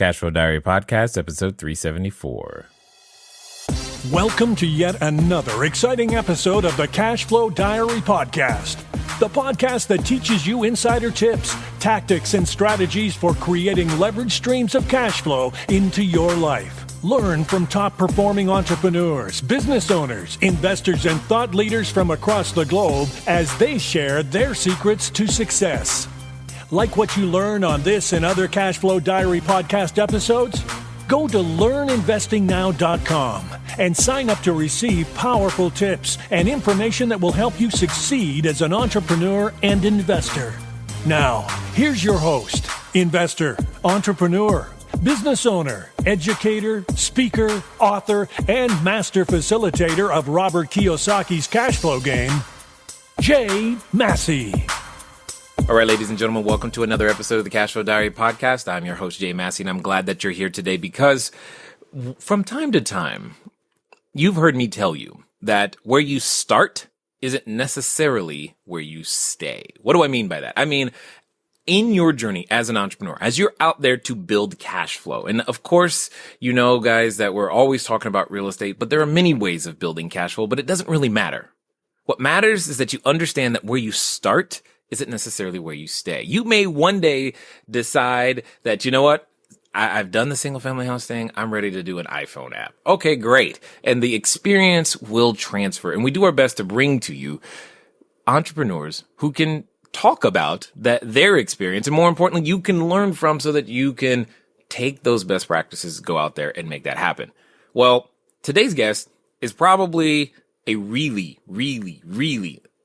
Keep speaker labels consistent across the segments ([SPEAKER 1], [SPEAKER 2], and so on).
[SPEAKER 1] Cashflow Diary Podcast, episode 374.
[SPEAKER 2] Welcome to yet another exciting episode of the Cashflow Diary Podcast, the podcast that teaches you insider tips, tactics, and strategies for creating leverage streams of cash flow into your life. Learn from top-performing entrepreneurs, business owners, investors, and thought leaders from across the globe as they share their secrets to success. Like what you learn on this and other Cashflow Diary podcast episodes? Go to learninvestingnow.com and sign up to receive powerful tips and information that will help you succeed as an entrepreneur and investor. Now, here's your host, investor, entrepreneur, business owner, educator, speaker, author, and master facilitator of Robert Kiyosaki's Cashflow game, Jay Massey.
[SPEAKER 1] All right, ladies and gentlemen, welcome to another episode of the Cashflow Diary Podcast. I'm your host, Jay Massey, and I'm glad that you're here today because from time to time, you've heard me tell you that where you start isn't necessarily where you stay. What do I mean by that? I mean, in your journey as an entrepreneur, as you're out there to build cash flow, and of course, you know, guys, that we're always talking about real estate, but there are many ways of building cash flow, but it doesn't really matter. What matters is that you understand that where you start isn't necessarily where you stay. You may one day decide that, you know what, I've done the single family house thing. I'm ready to do an iPhone app. Okay, great. And the experience will transfer. And we do our best to bring to you entrepreneurs who can talk about their experience. And more importantly, you can learn from so that you can take those best practices, go out there and make that happen. Well, today's guest is probably a really,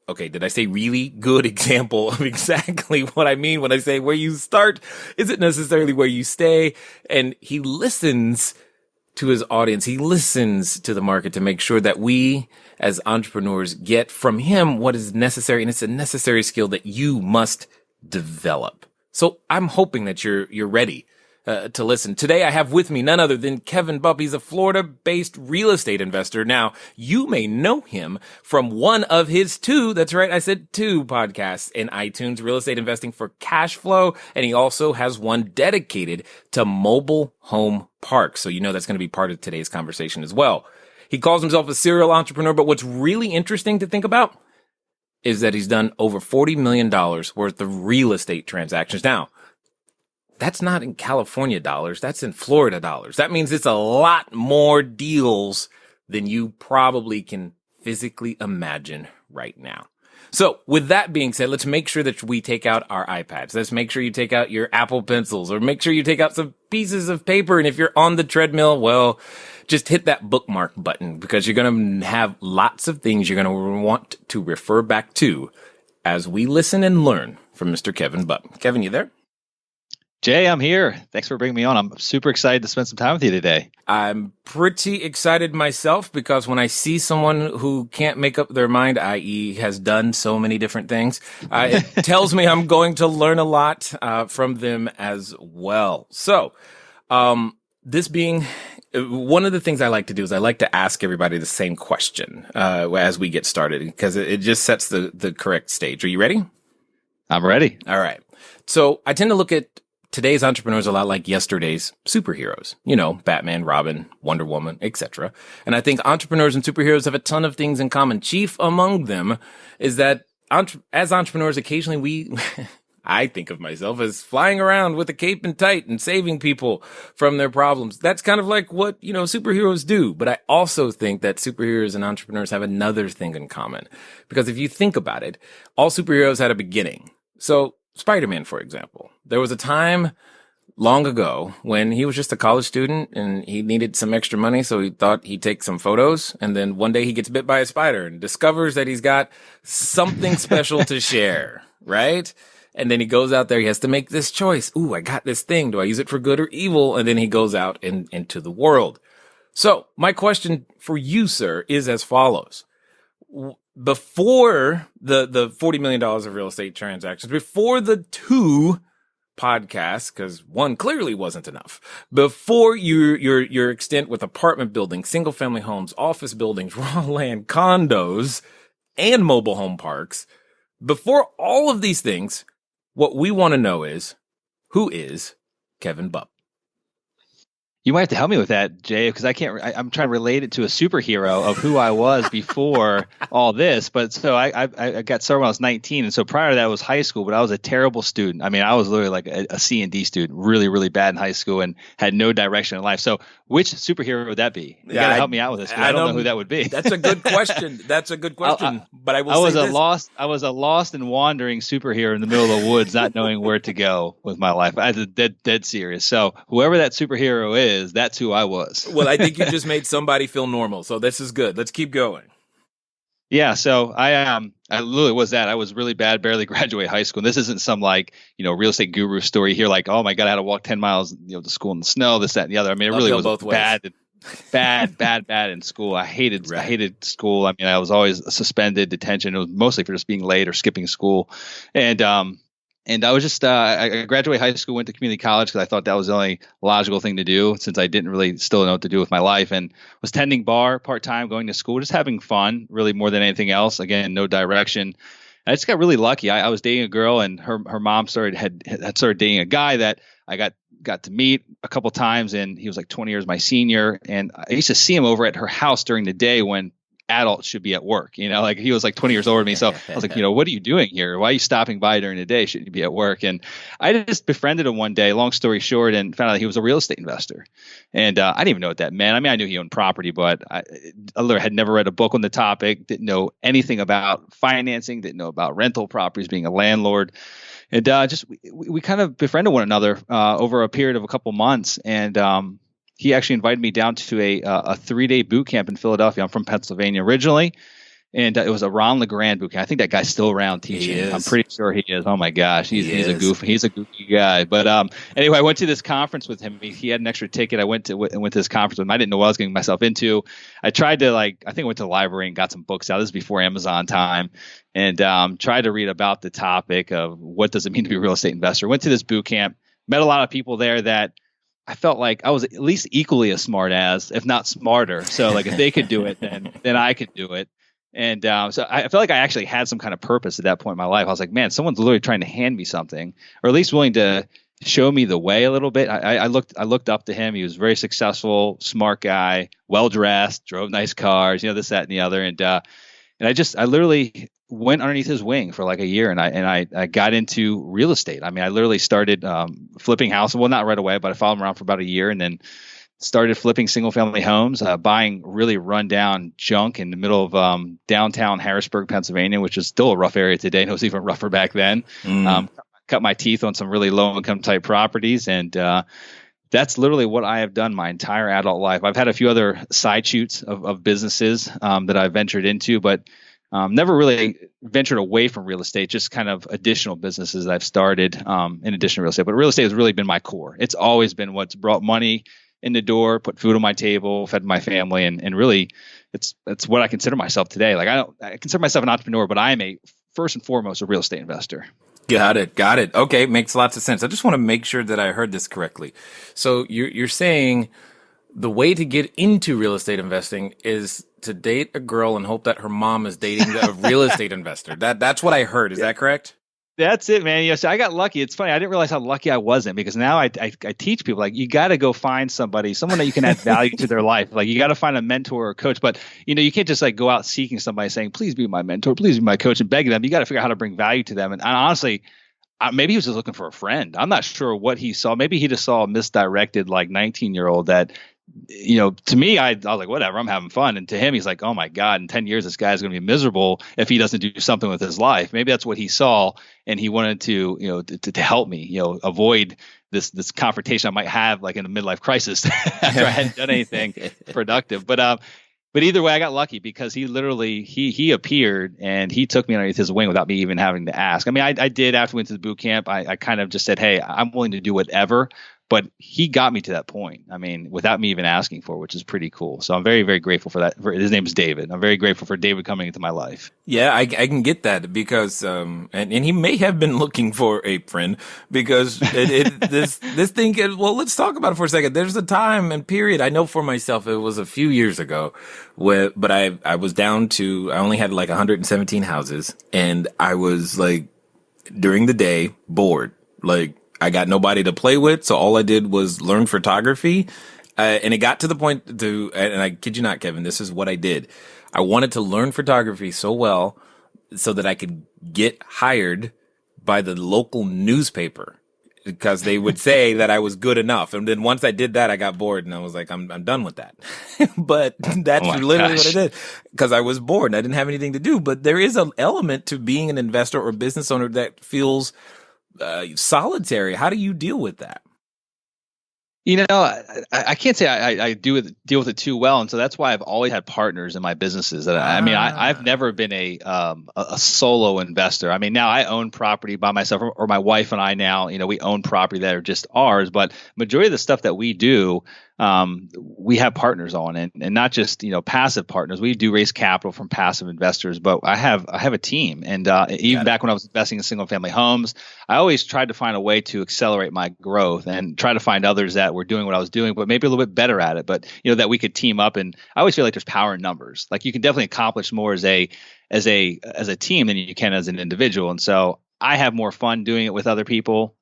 [SPEAKER 1] okay, did I say really good example of exactly what I mean when I say where you start isn't necessarily where you stay? And he listens to his audience. He listens to the market to make sure that we as entrepreneurs get from him what is necessary. And it's a necessary skill that you must develop. So I'm hoping that you're ready to listen. Today, I have with me none other than Kevin Bupp. He's a Florida-based real estate investor. Now, you may know him from one of his two, that's right, I said two podcasts in iTunes, Real Estate Investing for Cash Flow, and he also has one dedicated to mobile home parks. So you know that's going to be part of today's conversation as well. He calls himself a serial entrepreneur, but what's really interesting to think about is that he's done over $40 million worth of real estate transactions. Now, that's not in California dollars. That's in Florida dollars. That means it's a lot more deals than you probably can physically imagine right now. So with that being said, let's make sure that we take out our iPads. Let's make sure you take out your Apple Pencils or make sure you take out some pieces of paper. And if you're on the treadmill, well, just hit that bookmark button because you're going to have lots of things you're going to want to refer back to as we listen and learn from Mr. Kevin Bupp. Kevin, you there?
[SPEAKER 3] Jay, I'm here. Thanks for bringing me on. I'm super excited to spend some time with you today.
[SPEAKER 1] I'm pretty excited myself because when I see someone who can't make up their mind, i.e. has done so many different things, it tells me I'm going to learn a lot from them as well. So, this being one of the things I like to do is I like to ask everybody the same question as we get started because it just sets the correct stage. Are you ready?
[SPEAKER 3] I'm ready.
[SPEAKER 1] All right. So I tend to look at today's entrepreneurs a lot like yesterday's superheroes, you know, Batman, Robin, Wonder Woman, etc. And I think entrepreneurs and superheroes have a ton of things in common. Chief among them is that as entrepreneurs, occasionally I think of myself as flying around with a cape and tight and saving people from their problems. That's kind of like what, you know, superheroes do. But I also think that superheroes and entrepreneurs have another thing in common. Because if you think about it, all superheroes had a beginning. So Spider-Man, for example, there was a time long ago when he was just a college student and he needed some extra money. So he thought he'd take some photos. And then one day he gets bit by a spider and discovers that he's got something special to share, right? And then he goes out there. He has to make this choice. Ooh, I got this thing. Do I use it for good or evil? And then he goes out into the world. So my question for you, sir, is as follows. Before the $40 million of real estate transactions, before the two podcasts, because one clearly wasn't enough, before your extent with apartment buildings, single family homes, office buildings, raw land, condos, and mobile home parks, before all of these things, what we want to know is, who is Kevin Bupp?
[SPEAKER 3] You might have to help me with that, Jay, because I'm trying to relate it to a superhero of who I was before all this. But so I got started when I was 19. And so prior to that was high school, but I was a terrible student. I mean, I was literally like a C and D student, really, really bad in high school and had no direction in life. So which superhero would that be? You got to help me out with this. I don't know who that would be.
[SPEAKER 1] That's a good question. But I was
[SPEAKER 3] a lost and wandering superhero in the middle of the woods, not knowing where to go with my life. I was dead serious. So whoever that superhero is, that's who I was.
[SPEAKER 1] Well, I think you just made somebody feel normal. So this is good. Let's keep going.
[SPEAKER 3] Yeah. So I literally was that. I was really bad, barely graduated high school. And this isn't some real estate guru story here. Like, oh my God, I had to walk 10 miles, to school in the snow, this, that, and the other. I mean, it really was
[SPEAKER 1] both ways.
[SPEAKER 3] bad in school. I hated school. I mean, I was always suspended, detention. It was mostly for just being late or skipping school. And I was just, I graduated high school, went to community college because I thought that was the only logical thing to do since I didn't really still know what to do with my life, and was tending bar part-time, going to school, just having fun really more than anything else. Again, no direction. I just got really lucky. I was dating a girl, and her mom had started dating a guy that I got to meet a couple times, and he was like 20 years my senior. And I used to see him over at her house during the day when adults should be at work, like he was like 20 years older than me. So I was like, what are you doing here? Why are you stopping by during the day? Shouldn't you be at work? And I just befriended him one day, long story short, and found out he was a real estate investor. And I didn't even know what that meant. I mean, I knew he owned property, but I had never read a book on the topic, didn't know anything about financing, didn't know about rental properties, being a landlord. And we kind of befriended one another over a period of a couple months. And he actually invited me down to a 3-day boot camp in Philadelphia. I'm from Pennsylvania originally, and it was a Ron LeGrand boot camp. I think that guy's still around teaching. I'm pretty sure he is. Oh my gosh, he's a goofy guy. But anyway, I went to this conference with him. He had an extra ticket. I went to this conference with him. I didn't know what I was getting myself into. I tried to I think I went to the library and got some books out. This is before Amazon time, and tried to read about the topic of what does it mean to be a real estate investor. Went to this boot camp, met a lot of people there that I felt like I was at least equally as smart as, if not smarter. So if they could do it, then I could do it. And so I felt like I actually had some kind of purpose at that point in my life. I was like, man, someone's literally trying to hand me something, or at least willing to show me the way a little bit. I looked up to him. He was very successful, smart guy, well dressed, drove nice cars, this, that, and the other. And I literally went underneath his wing for like a year, and I got into real estate. I mean, I literally started flipping houses. Well, not right away, but I followed him around for about a year, and then started flipping single family homes, buying really rundown junk in the middle of downtown Harrisburg, Pennsylvania, which is still a rough area today. And it was even rougher back then. Cut my teeth on some really low income type properties, and that's literally what I have done my entire adult life. I've had a few other side shoots of businesses that I've ventured into, but never really ventured away from real estate, just kind of additional businesses that I've started in addition to real estate. But real estate has really been my core. It's always been what's brought money in the door, put food on my table, fed my family, and really it's what I consider myself today. I consider myself an entrepreneur, but I am first and foremost a real estate investor.
[SPEAKER 1] Got it. Okay, makes lots of sense. I just want to make sure that I heard this correctly. So you're saying the way to get into real estate investing is to date a girl and hope that her mom is dating a real estate investor. That's what I heard. Is that correct?
[SPEAKER 3] That's it, man. So I got lucky. It's funny. I didn't realize how lucky I wasn't, because now I teach people, you got to go find someone that you can add value to their life. You got to find a mentor or coach, but you can't just go out seeking somebody saying, please be my mentor, please be my coach, and begging them. You got to figure out how to bring value to them. And honestly, maybe he was just looking for a friend. I'm not sure what he saw. Maybe he just saw a misdirected 19-year-old that, to me, I was like, whatever, I'm having fun. And to him, he's like, oh my God, in 10 years, this guy's going to be miserable if he doesn't do something with his life. Maybe that's what he saw. And he wanted to, to help me, avoid this confrontation I might have in a midlife crisis after I hadn't done anything productive. But either way, I got lucky, because he literally, he appeared and he took me underneath his wing without me even having to ask. I mean, I did after we went to the boot camp, I kind of just said, hey, I'm willing to do whatever. But he got me to that point, I mean, without me even asking for it, which is pretty cool. So I'm very, very grateful for that. His name is David. I'm very grateful for David coming into my life.
[SPEAKER 1] Yeah, I can get that, because and he may have been looking for a friend, because this thing. Well, let's talk about it for a second. There's a time and period. I know for myself, it was a few years ago, but I was down to, I only had 117 houses, and I was during the day bored, I got nobody to play with, so all I did was learn photography. And it got to the point and I kid you not, Kevin, this is what I did. I wanted to learn photography so well so that I could get hired by the local newspaper because they would say that I was good enough. And then once I did that, I got bored and I was like, I'm done with that. But that's literally what I did because I was bored and I didn't have anything to do. But there is an element to being an investor or business owner that feels solitary. How do you deal with that?
[SPEAKER 3] You know, I can't say I deal with it too well, and so that's why I've always had partners in my businesses. I mean, I've never been a solo investor. I mean, now I own property by myself, or my wife and I now, you know, we own property that are just ours. But majority of the stuff that we do, we have partners on, and not just, you know, passive partners. We do raise capital from passive investors, but I have a team, and even back when I was investing in single family homes, I always tried to find a way to accelerate my growth and try to find others that were doing what I was doing, but maybe a little bit better at it. But you know, that we could team up, and I always feel like there's power in numbers. Like you can definitely accomplish more as a team than you can as an individual, and so I have more fun doing it with other people,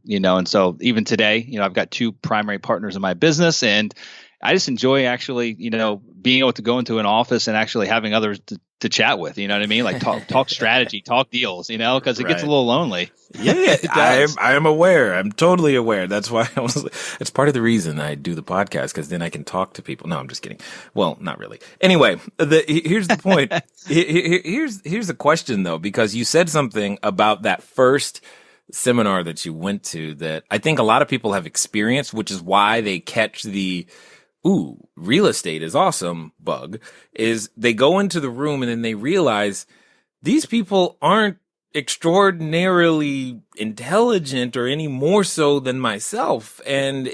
[SPEAKER 3] you know, and so even today, you know, I've got two primary partners in my business, and I just enjoy actually, you know, being able to go into an office and actually having others to chat with, you know what I mean? Like talk strategy, talk deals, you know, because it gets a little lonely.
[SPEAKER 1] Yeah, I am aware. I'm totally aware. That's why it's part of the reason I do the podcast, because then I can talk to people. No, I'm just kidding. Well, not really. Anyway, here's the point. Here's the question though, because you said something about that first seminar that you went to that I think a lot of people have experienced, which is why they catch the real estate is awesome bug, is they go into the room and then they realize these people aren't extraordinarily intelligent or any more so than myself. And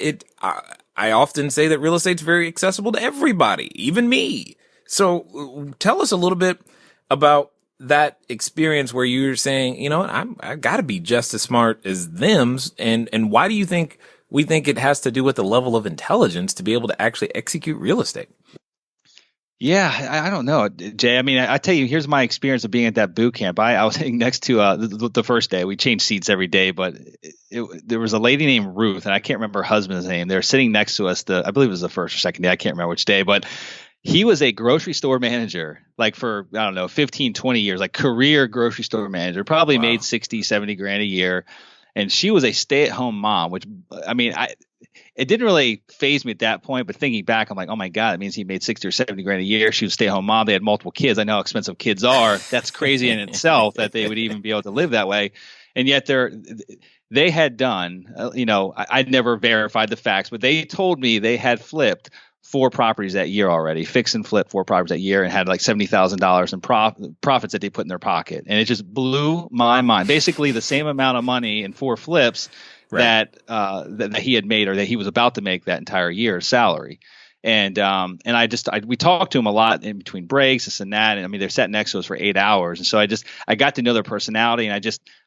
[SPEAKER 1] I often say that real estate's very accessible to everybody, even me. So tell us a little bit about that experience where you're saying, you know what, I gotta be just as smart as them. And why do you think we think it has to do with the level of intelligence to be able to actually execute real estate?
[SPEAKER 3] Yeah, I don't know, Jay. I mean, I tell you, here's my experience of being at that boot camp. I was sitting next to the first day. We changed seats every day, but there was a lady named Ruth, and I can't remember her husband's name. They were sitting next to us. I believe it was the first or second day. I can't remember which day, but he was a grocery store manager, like for, I don't know, 15, 20 years, like career grocery store manager, probably made 60, 70 grand a year. And she was a stay-at-home mom, which, I mean, it didn't really faze me at that point. But thinking back, I'm like, oh my God, it means he made 60 or 70 grand a year. She was a stay-at-home mom. They had multiple kids. I know how expensive kids are. That's crazy in itself that they would even be able to live that way. And yet they had done, you know, I'd never verified the facts, but they told me they had flipped 4 properties that year already, fix and flip 4 properties that year, and had like $70,000 in profits that they put in their pocket. And it just blew my mind. Basically the same amount of money in 4 flips that he had made, or that he was about to make that entire year's salary. And we talked to him a lot in between breaks, this and that. And I mean, they're sat next to us for 8 hours. And so I got to know their personality, and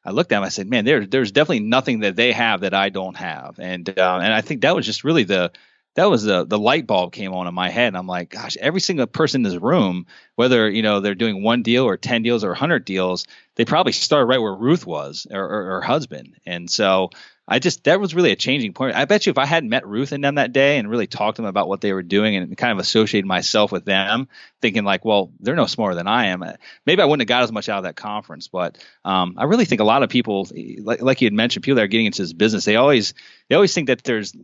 [SPEAKER 3] I looked at them, I said, man, there's definitely nothing that they have that I don't have. And I think that was just really the light bulb came on in my head. And I'm like, gosh, every single person in this room, whether, you know, they're doing 1 deal or 10 deals or 100 deals, they probably started right where Ruth was, or her husband. And so that was really a changing point. I bet you if I hadn't met Ruth and them that day and really talked to them about what they were doing and kind of associated myself with them, thinking like, well, they're no smarter than I am, maybe I wouldn't have got as much out of that conference. But I really think a lot of people, like you had mentioned, people that are getting into this business, they always think that there's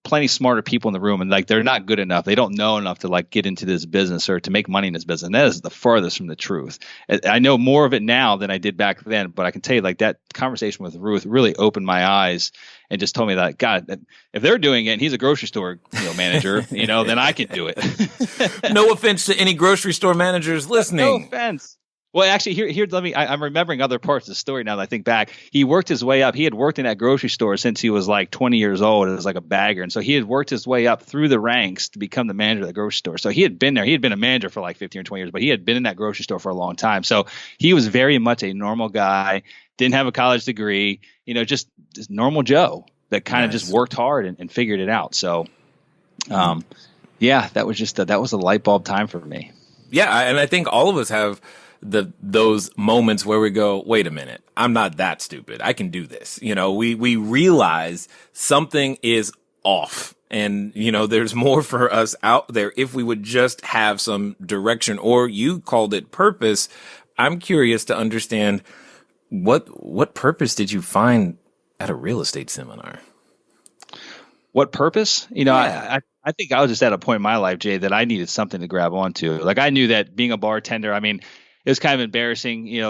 [SPEAKER 3] plenty smarter people in the room, and like they're not good enough. They don't know enough to like get into this business or to make money in this business. And that is the farthest from the truth. I know more of it now than I did back then, but I can tell you, like, that conversation with Ruth really opened my eyes and just told me that, God, if they're doing it and he's a grocery store, you know, manager, you know, then I can do it.
[SPEAKER 1] No offense to any grocery store managers listening.
[SPEAKER 3] No offense. Well, actually, here, I'm remembering other parts of the story now that I think back. He worked his way up. He had worked in that grocery store since he was like 20 years old as like a bagger. And so he had worked his way up through the ranks to become the manager of the grocery store. So he had been there. He had been a manager for like 15 or 20 years, but he had been in that grocery store for a long time. So he was very much a normal guy, didn't have a college degree, you know, just normal Joe that kind of just worked hard and figured it out. So, yeah, that was just that was a light bulb time for me.
[SPEAKER 1] Yeah. And I think all of us have those moments where we go, wait a minute, I'm not that stupid. I can do this. You know, we realize something is off. And, there's more for us out there if we would just have some direction, or you called it purpose. I'm curious to understand what purpose did you find at a real estate seminar?
[SPEAKER 3] What purpose?
[SPEAKER 1] Yeah.
[SPEAKER 3] I think I was just at a point in my life, Jay, that I needed something to grab onto. Like I knew that being a bartender, I mean, it was kind of embarrassing, it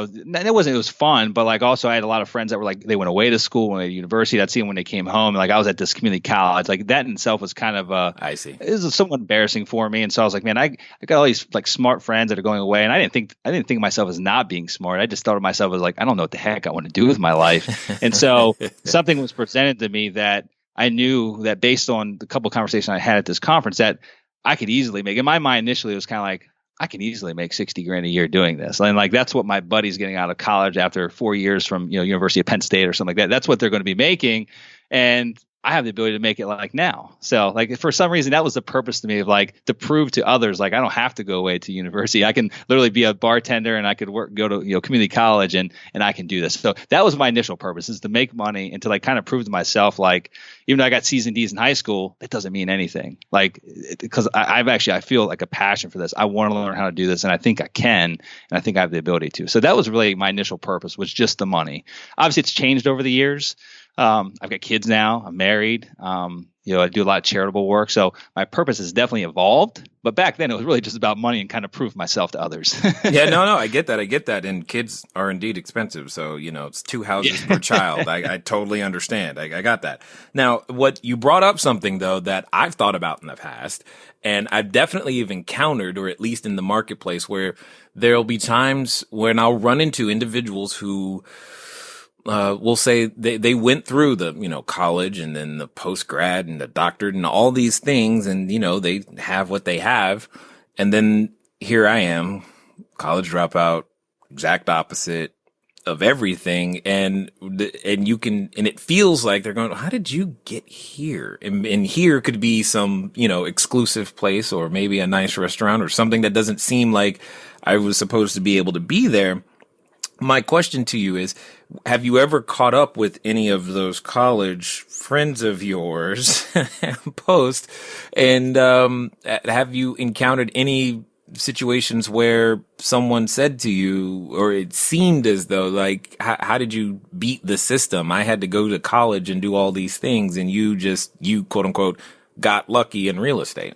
[SPEAKER 3] was fun, but like also I had a lot of friends that were like, they went away to school, went to university. I'd see them when they came home. Like I was at this community college, like that in itself was kind of,
[SPEAKER 1] I see.
[SPEAKER 3] It was somewhat embarrassing for me. And so I was like, man, I got all these like smart friends that are going away. And I didn't think of myself as not being smart. I just thought of myself as like, I don't know what the heck I want to do with my life. And so something was presented to me that I knew that based on the couple of conversations I had at this conference that I could easily make. In my mind initially, it was kind of like, I can easily make $60,000 a year doing this. And like, that's what my buddy's getting out of college after 4 years from, University of Penn State or something like that. That's what they're going to be making. And I have the ability to make it like now. So like for some reason, that was the purpose to me of like to prove to others, like I don't have to go away to university. I can literally be a bartender and I could go to, community college and I can do this. So that was my initial purpose, is to make money and to like kind of prove to myself, like, even though I got C's and D's in high school, that doesn't mean anything. Like, because I feel like a passion for this. I want to learn how to do this, and I think I can, and I think I have the ability to. So that was really my initial purpose, was just the money. Obviously, it's changed over the years. I've got kids now. I'm married. I do a lot of charitable work. So my purpose has definitely evolved. But back then, it was really just about money and kind of prove myself to others.
[SPEAKER 1] Yeah, no, I get that. And kids are indeed expensive. So, it's 2 houses per child. I totally understand. I got that. Now, what you brought up something, though, that I've thought about in the past, and I've definitely even encountered, or at least in the marketplace, where there'll be times when I'll run into individuals who we'll say they went through the, college and then the post grad and the doctorate and all these things. And, they have what they have. And then here I am, college dropout, exact opposite of everything. And it feels like they're going, how did you get here? And here could be some, exclusive place, or maybe a nice restaurant, or something that doesn't seem like I was supposed to be able to be there. My question to you is, have you ever caught up with any of those college friends of yours post? And have you encountered any situations where someone said to you, or it seemed as though, like, how did you beat the system? I had to go to college and do all these things, and you quote unquote got lucky in real estate.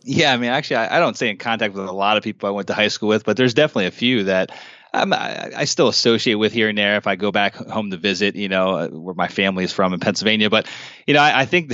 [SPEAKER 3] Yeah, I mean, actually, I don't stay in contact with a lot of people I went to high school with, but there's definitely a few that I still associate with here and there if I go back home to visit, where my family is from in Pennsylvania. But, I think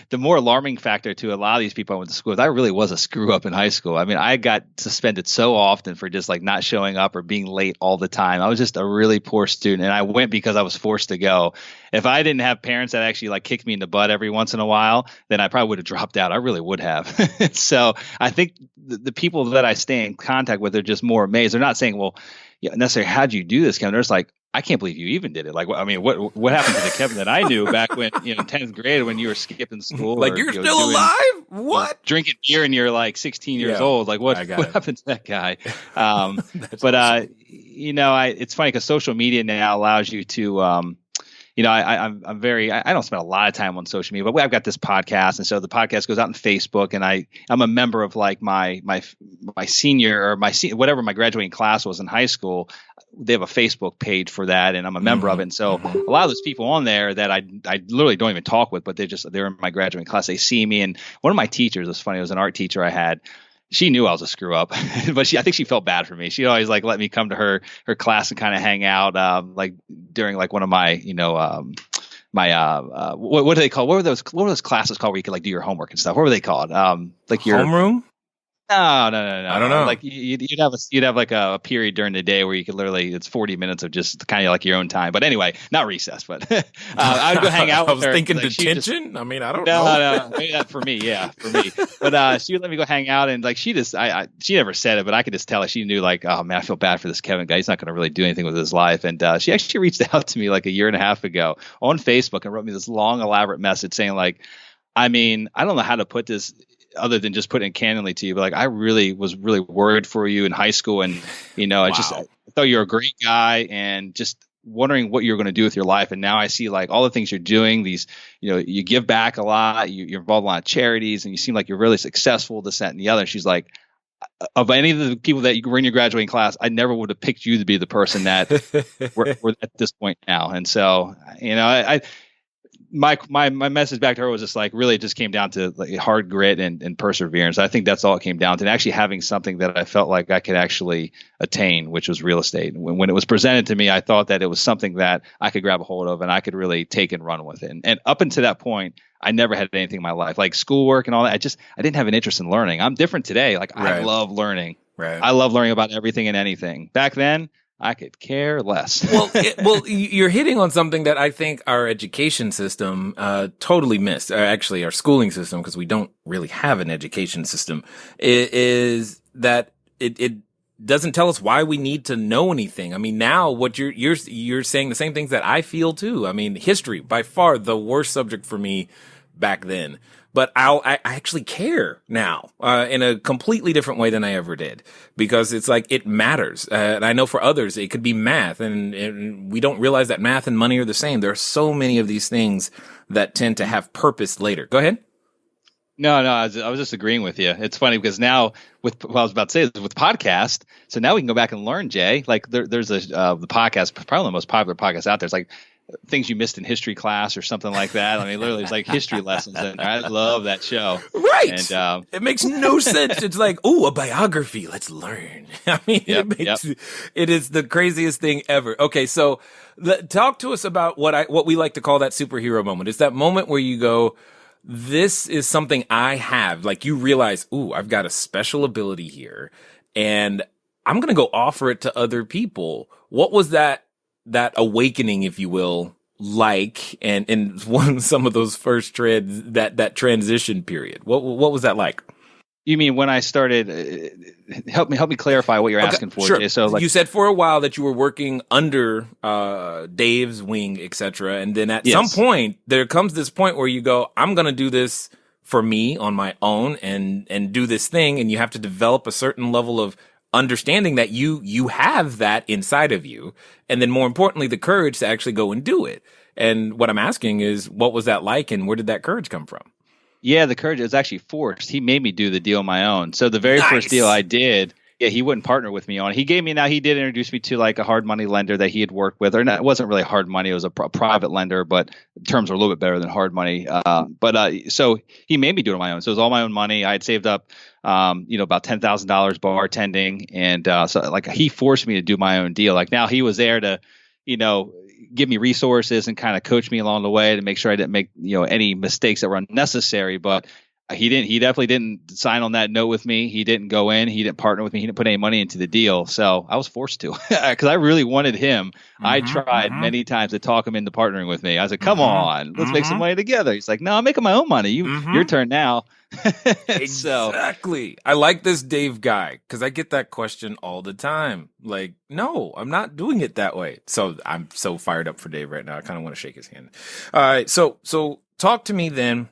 [SPEAKER 3] the more alarming factor to a lot of these people I went to school with, I really was a screw up in high school. I mean, I got suspended so often for just like not showing up or being late all the time. I was just a really poor student, and I went because I was forced to go. If I didn't have parents that actually like kicked me in the butt every once in a while, then I probably would have dropped out. I really would have. So I think the people that I stay in contact with are just more amazed. They're not saying, well, necessarily, how'd you do this, Kevin? They're just like, I can't believe you even did it. Like, I mean, what happened to the Kevin that I knew back when, 10th grade, when you were skipping school?
[SPEAKER 1] Like, you're still alive? What?
[SPEAKER 3] Drinking beer and you're like 16 years old. Like, what happened to that guy? But, awesome. It's funny because social media now allows you to, I'm very, I don't spend a lot of time on social media, but I've got this podcast. And so the podcast goes out on Facebook, and I'm a member of like my senior or whatever my graduating class was in high school. They have a Facebook page for that, and I'm a member of it. And so a lot of those people on there that I literally don't even talk with, but they're in my graduating class. They see me. And one of my teachers, it's funny, it was an art teacher I had. She knew I was a screw up, but I think she felt bad for me. She always like let me come to her class and kind of hang out, like during like one of my, what do they call? What were those classes called where you could like do your homework and stuff? What were they called? Like your
[SPEAKER 1] homeroom?
[SPEAKER 3] No.
[SPEAKER 1] I don't know.
[SPEAKER 3] Like you'd have like a period during the day where you could literally, it's 40 minutes of just kind of like your own time. But anyway, not recess, but I would go hang out with her.
[SPEAKER 1] I was thinking detention. I mean, I don't know.
[SPEAKER 3] No, maybe for me. But she would let me go hang out, and like she never said it, but I could just tell her. She knew like, oh man, I feel bad for this Kevin guy. He's not going to really do anything with his life. And she actually reached out to me like a year and a half ago on Facebook and wrote me this long, elaborate message saying like, I mean, I don't know how to put this other than just putting it candidly to you, but like I really was really worried for you in high school, and I thought you were a great guy, and just wondering what you're going to do with your life. And now I see like all the things you're doing, these, you give back a lot, you're involved in a lot of charities, and you seem like you're really successful, this, that, and the other. And she's like, of any of the people that you were in your graduating class, I never would have picked you to be the person that we're at this point now. And so, my message back to her was just like, really, it just came down to like hard grit and perseverance. I think that's all it came down to, and actually having something that I felt like I could actually attain, which was real estate. When it was presented to me, I thought that it was something that I could grab a hold of and I could really take and run with it. And up until that point, I never had anything in my life like schoolwork and all that. I didn't have an interest in learning. I'm different today. Like I love learning. Right. I love learning about everything and anything. Back then, I could care less.
[SPEAKER 1] Well, you're hitting on something that I think our education system totally missed. Actually, our schooling system, because we don't really have an education system, is that it doesn't tell us why we need to know anything. I mean, now what you're saying the same things that I feel too. I mean, history by far the worst subject for me back then. But I actually care now, in a completely different way than I ever did, because it's like, it matters. And I know for others, it could be math, and we don't realize that math and money are the same. There are so many of these things that tend to have purpose later. Go ahead.
[SPEAKER 3] No, I was just agreeing with you. It's funny because now with what I was about to say is with podcast. So now we can go back and learn, Jay. Like there's the podcast, probably the most popular podcast out there. It's like things you missed in history class or something like that. I mean, literally, it's like history lessons in there. I love that show.
[SPEAKER 1] Right. And it makes no sense. It's like, a biography. Let's learn. I mean, it is the craziest thing ever. Okay, so talk to us about what we like to call that superhero moment. It's that moment where you go, this is something I have. Like you realize, I've got a special ability here, and I'm going to go offer it to other people. What was that awakening, if you will, like, and some of those first that transition period? What was that like?
[SPEAKER 3] You mean when I started? Help me clarify what you're asking for.
[SPEAKER 1] Sure.
[SPEAKER 3] Jay. So, like,
[SPEAKER 1] you said for a while that you were working under Dave's wing, etc., and then at some point there comes this point where you go, "I'm going to do this for me on my own, and do this thing," and you have to develop a certain level of understanding that you have that inside of you, and then more importantly, the courage to actually go and do it. And what I'm asking is, what was that like, and where did that courage come from?
[SPEAKER 3] Yeah, the courage was actually forced. He made me do the deal on my own. So the very first deal I did, he wouldn't partner with me on it. He did introduce me to like a hard money lender that he had worked with, or not, it wasn't really hard money. It was a private lender, but terms were a little bit better than hard money. So he made me do it on my own. So it was all my own money. I had saved up, about $10,000 bartending. And so like he forced me to do my own deal. Like now he was there to, give me resources and kind of coach me along the way to make sure I didn't make, any mistakes that were unnecessary. But he definitely didn't sign on that note with me. He didn't go in, he didn't partner with me. He didn't put any money into the deal. So I was forced to, because I really wanted him. I tried many times to talk him into partnering with me. I was like, come on, let's make some money together. He's like, no, I'm making my own money. Your turn now.
[SPEAKER 1] Exactly. I like this Dave guy, because I get that question all the time. Like, no, I'm not doing it that way. So I'm so fired up for Dave right now. I kind of want to shake his hand. All right. So talk to me then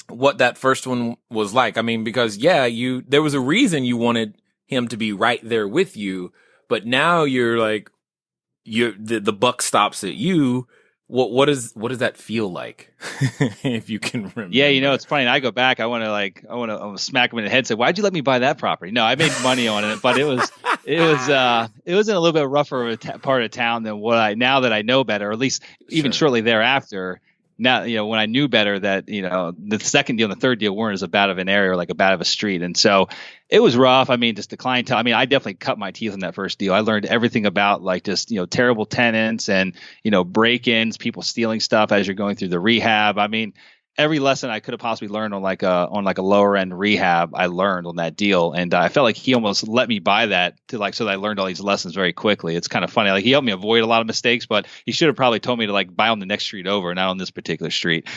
[SPEAKER 1] what that first one was like. I mean, because there was a reason you wanted him to be right there with you, but now you're like, the buck stops at you. What does that feel like? If you can remember.
[SPEAKER 3] Yeah, it's funny. I go back. I want to smack him in the head and say, "Why'd you let me buy that property?" No, I made money on it, but it was in a little bit rougher of a part of town than now that I know better, or at least even shortly thereafter. Now, when I knew better that, the second deal and the third deal weren't as bad of an area or like a bad of a street. And so it was rough. I mean, just the clientele. I mean, I definitely cut my teeth on that first deal. I learned everything about like just, terrible tenants and, break-ins, people stealing stuff as you're going through the rehab. I mean, every lesson I could have possibly learned on like a lower end rehab, I learned on that deal. And I felt like he almost let me buy that so that I learned all these lessons very quickly. It's kind of funny. Like he helped me avoid a lot of mistakes, but he should have probably told me to like buy on the next street over, not on this particular street.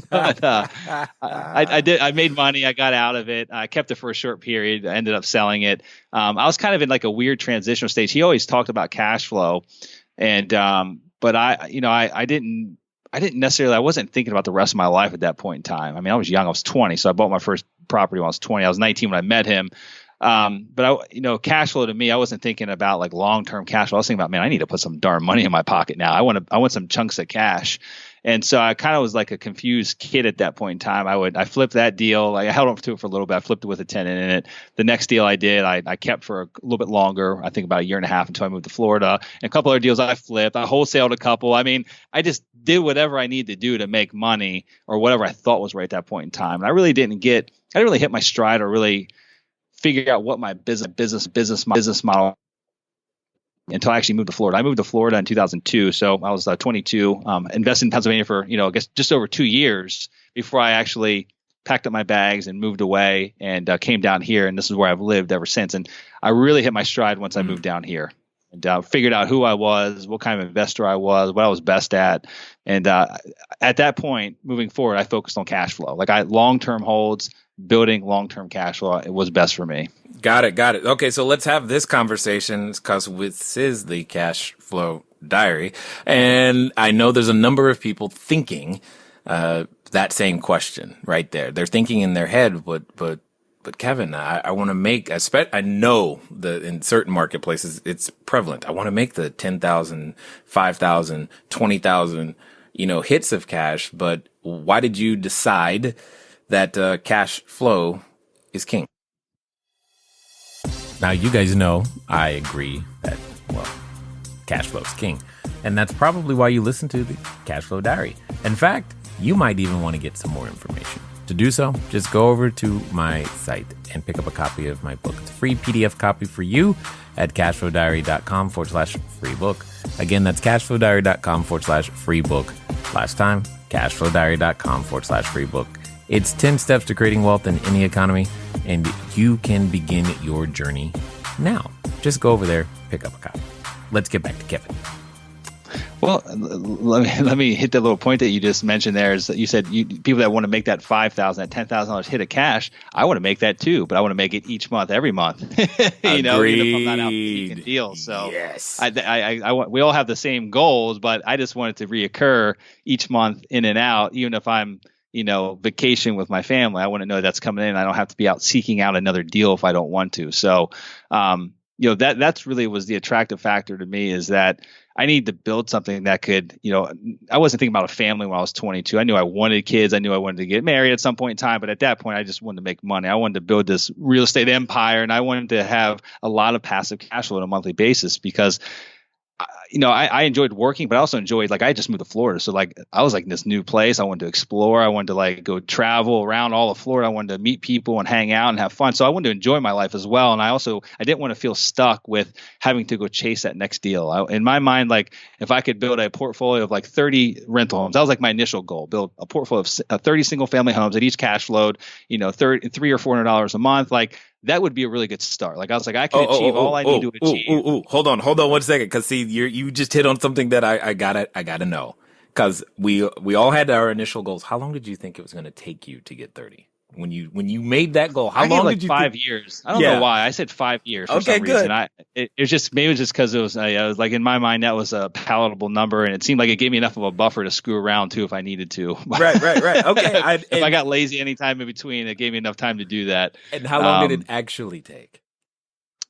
[SPEAKER 3] But I did. I made money. I got out of it. I kept it for a short period. I ended up selling it. I was kind of in like a weird transitional stage. He always talked about cash flow, and but I didn't necessarily, I wasn't thinking about the rest of my life at that point in time. I mean, I was young. I was 20. So I bought my first property when I was 20. I was 19 when I met him. Cash flow to me, I wasn't thinking about like long-term cash flow. I was thinking about, man, I need to put some darn money in my pocket now. I want some chunks of cash. And so I kind of was like a confused kid at that point in time. I flipped that deal. Like I held on to it for a little bit. I flipped it with a tenant in it. The next deal I did, I kept for a little bit longer. I think about a year and a half until I moved to Florida. And a couple other deals I flipped. I wholesaled a couple. I mean, I just did whatever I needed to do to make money or whatever I thought was right at that point in time. And I didn't really hit my stride or really figure out what my business model until I actually moved to Florida. I moved to Florida in 2002. So I was 22, invested in Pennsylvania for, I guess just over 2 years before I actually packed up my bags and moved away and came down here. And this is where I've lived ever since. And I really hit my stride once I moved down here and figured out who I was, what kind of investor I was, what I was best at. And at that point, moving forward, I focused on cash flow. Like long-term holds, building long-term cash flow, it was best for me.
[SPEAKER 1] Got it. Okay, so let's have this conversation because this is the Cash Flow Diary. And I know there's a number of people thinking that same question right there. They're thinking in their head, but Kevin, I want to make, I know that in certain marketplaces it's prevalent. I want to make the 10,000, 5,000, 20,000, hits of cash. But why did you decide that cash flow is king? Now, you guys know I agree that, cash flow is king. And that's probably why you listen to the Cash Flow Diary. In fact, you might even want to get some more information. To do so, just go over to my site and pick up a copy of my book. It's a free PDF copy for you at cashflowdiary.com/free book. Again, that's cashflowdiary.com/free book. Last time, cashflowdiary.com/free book. It's 10 steps to creating wealth in any economy, and you can begin your journey now. Just go over there, pick up a copy. Let's get back to Kevin.
[SPEAKER 3] Well, let me hit that little point that you just mentioned there. Is that you said people that want to make that $5,000, that $10,000 hit of cash. I want to make that too, but I want to make it each month, every month. Even if I'm not out making deals. So
[SPEAKER 1] yes,
[SPEAKER 3] we all have the same goals, but I just want it to reoccur each month, in and out, even if I'm vacation with my family. I want to know that's coming in. I don't have to be out seeking out another deal if I don't want to. So, that's really was the attractive factor to me, is that I need to build something that could, I wasn't thinking about a family when I was 22. I knew I wanted kids. I knew I wanted to get married at some point in time. But at that point, I just wanted to make money. I wanted to build this real estate empire, and I wanted to have a lot of passive cash flow on a monthly basis because I enjoyed working, but I also enjoyed, I just moved to Florida. So I was in this new place. I wanted to explore. I wanted to go travel around all of Florida. I wanted to meet people and hang out and have fun. So I wanted to enjoy my life as well. And I didn't want to feel stuck with having to go chase that next deal. In my mind, if I could build a portfolio of 30 rental homes, that was my initial goal, build a portfolio of 30 single family homes that each cash flowed, $300 or $400 a month. That would be a really good start. I was I could achieve all I need to achieve.
[SPEAKER 1] Hold on 1 second. Cause see, you just hit on something that I gotta know. Cause we all had our initial goals. How long did you think it was going to take you to get 30? When you made that goal, how long did you
[SPEAKER 3] 5 years. I don't know why I said 5 years for some reason. It was just because it was in my mind that was a palatable number, and it seemed like it gave me enough of a buffer to screw around too if I needed to.
[SPEAKER 1] Right. Okay.
[SPEAKER 3] If I got lazy anytime in between, it gave me enough time to do that.
[SPEAKER 1] And how long did it actually take?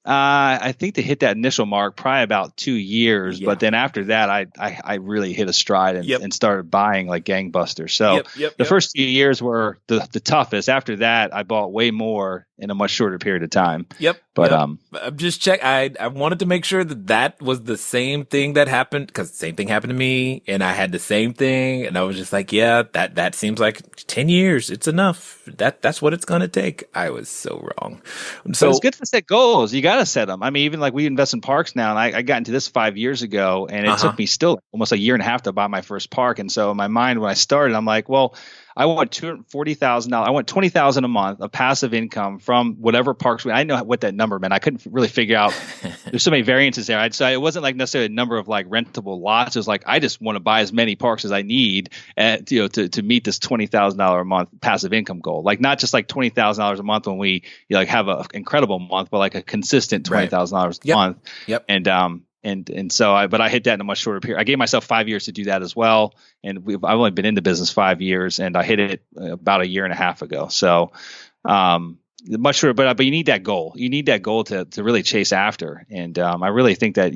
[SPEAKER 3] I think to hit that initial mark, probably about 2 years. Yeah. But then after that, I really hit a stride and started buying like gangbusters. So the first few years were the toughest. After that, I bought way more in a much shorter period of time. But I'm
[SPEAKER 1] just I wanted to make sure that was the same thing that happened, because the same thing happened to me, and I had the same thing, and I was just like, that seems like 10 years. It's enough. That's what it's gonna take. I was so wrong. So
[SPEAKER 3] it's good to set goals. You got to set them. I mean, even we invest in parks now, and I got into this 5 years ago, and it took me still almost a year and a half to buy my first park. And so in my mind, when I started, I'm like, well, I want $240,000. I want $20,000 a month of passive income from whatever parks. I know what that number meant. I couldn't really figure out. There's so many variances there. So it wasn't necessarily a number of rentable lots. It was I just want to buy as many parks as I need, to meet this $20,000 a month passive income goal. Not just $20,000 a month when we have an incredible month, but a consistent $20,000 a month.
[SPEAKER 1] Yep.
[SPEAKER 3] And so I hit that in a much shorter period. I gave myself 5 years to do that as well. And I've only been in the business 5 years, and I hit it about a year and a half ago. So, much shorter, but you need that goal. You need that goal to really chase after. And I really think that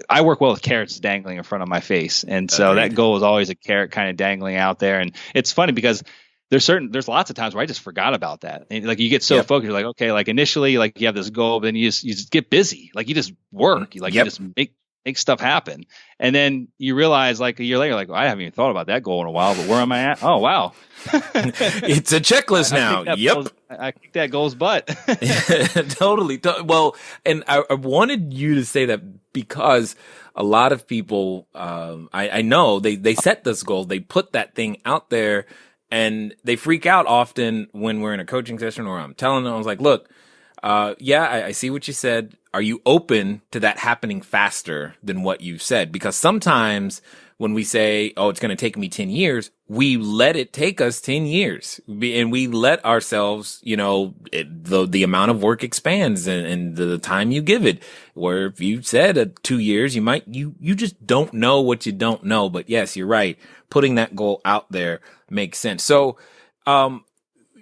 [SPEAKER 3] I work well with carrots dangling in front of my face. And so that goal is always a carrot kind of dangling out there. And it's funny because there's lots of times where I just forgot about that. And like you get so focused, you're like, okay, like initially, like you have this goal, but then you just get busy. Like you just work. You just make stuff happen. And then you realize like a year later, like, well, I haven't even thought about that goal in a while, but where am I at? Oh, wow.
[SPEAKER 1] It's a checklist now.
[SPEAKER 3] I kicked that goal's butt.
[SPEAKER 1] Totally. Well, and I wanted you to say that because a lot of people, I know they set this goal, they put that thing out there, and they freak out often when we're in a coaching session or I'm telling them, I was like, look, I see what you said. Are you open to that happening faster than what you said? Because sometimes when we say, oh, it's going to take me 10 years, we let it take us 10 years and we let ourselves, the amount of work expands and the time you give it, where if you said 2 years, you just don't know what you don't know. But yes, you're right. Putting that goal out there makes sense. So,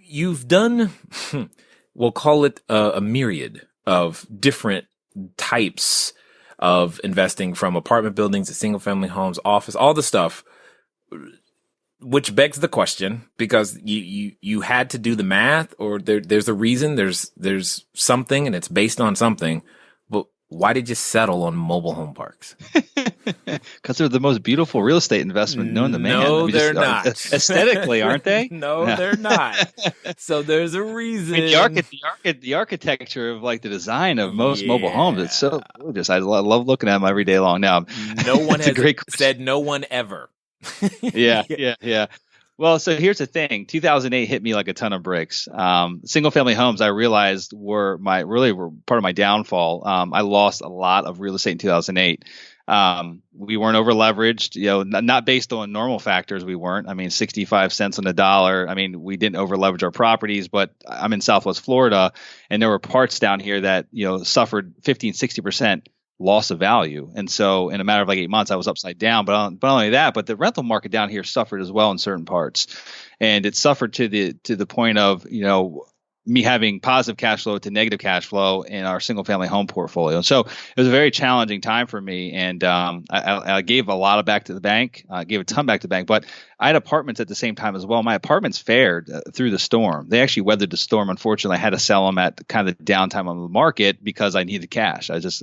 [SPEAKER 1] you've done, we'll call it a myriad of different types of investing, from apartment buildings to single family homes, office, all the stuff, which begs the question, because you had to do the math, or there's a reason, there's something and it's based on something. But why did you settle on mobile home parks?
[SPEAKER 3] Because they're the most beautiful real estate investment known to man.
[SPEAKER 1] No, they're not.
[SPEAKER 3] Aesthetically, aren't they?
[SPEAKER 1] No, they're not. So there's a reason.
[SPEAKER 3] I mean, the architecture of like the design of most mobile homes, it's so gorgeous. I love looking at them every day long. Now,
[SPEAKER 1] no one has said no one ever.
[SPEAKER 3] Yeah. Well, so here's the thing. 2008 hit me like a ton of bricks. Single family homes, I realized were part of my downfall. I lost a lot of real estate in 2008. We weren't over leveraged, not based on normal factors. We weren't. I mean, 65 cents on the dollar. I mean, we didn't over leverage our properties, but I'm in Southwest Florida, and there were parts down here that, suffered 15-60% loss of value. And so in a matter of like 8 months, I was upside down, but not only that, but the rental market down here suffered as well in certain parts. And it suffered to the point of, me having positive cash flow to negative cash flow in our single family home portfolio. So it was a very challenging time for me. And I gave a lot back to the bank, gave a ton back to the bank, but I had apartments at the same time as well. My apartments fared through the storm. They actually weathered the storm. Unfortunately, I had to sell them at kind of the downtime on the market because I needed cash. It was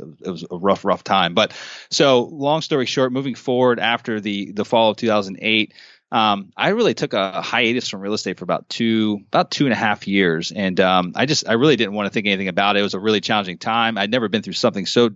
[SPEAKER 3] a rough time. But so long story short, moving forward after the fall of 2008, I really took a hiatus from real estate for about 2.5 years. And I really didn't want to think anything about it. It was a really challenging time. I'd never been through something so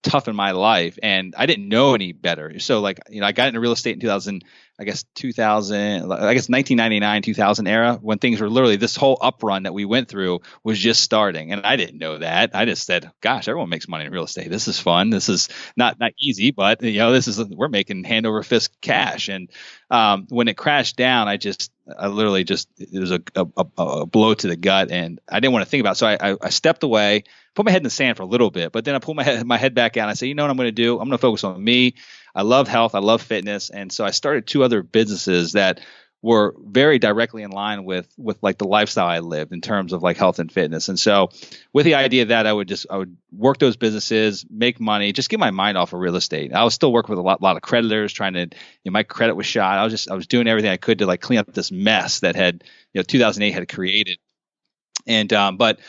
[SPEAKER 3] tough in my life, and I didn't know any better. So I got into real estate in 1999, 2000 era, when things were literally, this whole uprun that we went through was just starting. And I didn't know that. I just said, gosh, everyone makes money in real estate. This is fun. This is not easy, but we're making hand over fist cash. And when it crashed down, it was a blow to the gut, and I didn't want to think about it. So I stepped away, put my head in the sand for a little bit, but then I pulled my head back out and I said, you know what I'm going to do? I'm going to focus on me. I love health. I love fitness. And so I started 2 other businesses that were very directly in line with like the lifestyle I lived in terms of like health and fitness. And so with the idea that I would work those businesses, make money, just get my mind off of real estate. I was still working with a lot of creditors, trying to, my credit was shot. I was doing everything I could to like clean up this mess that had, 2008 had created. And, but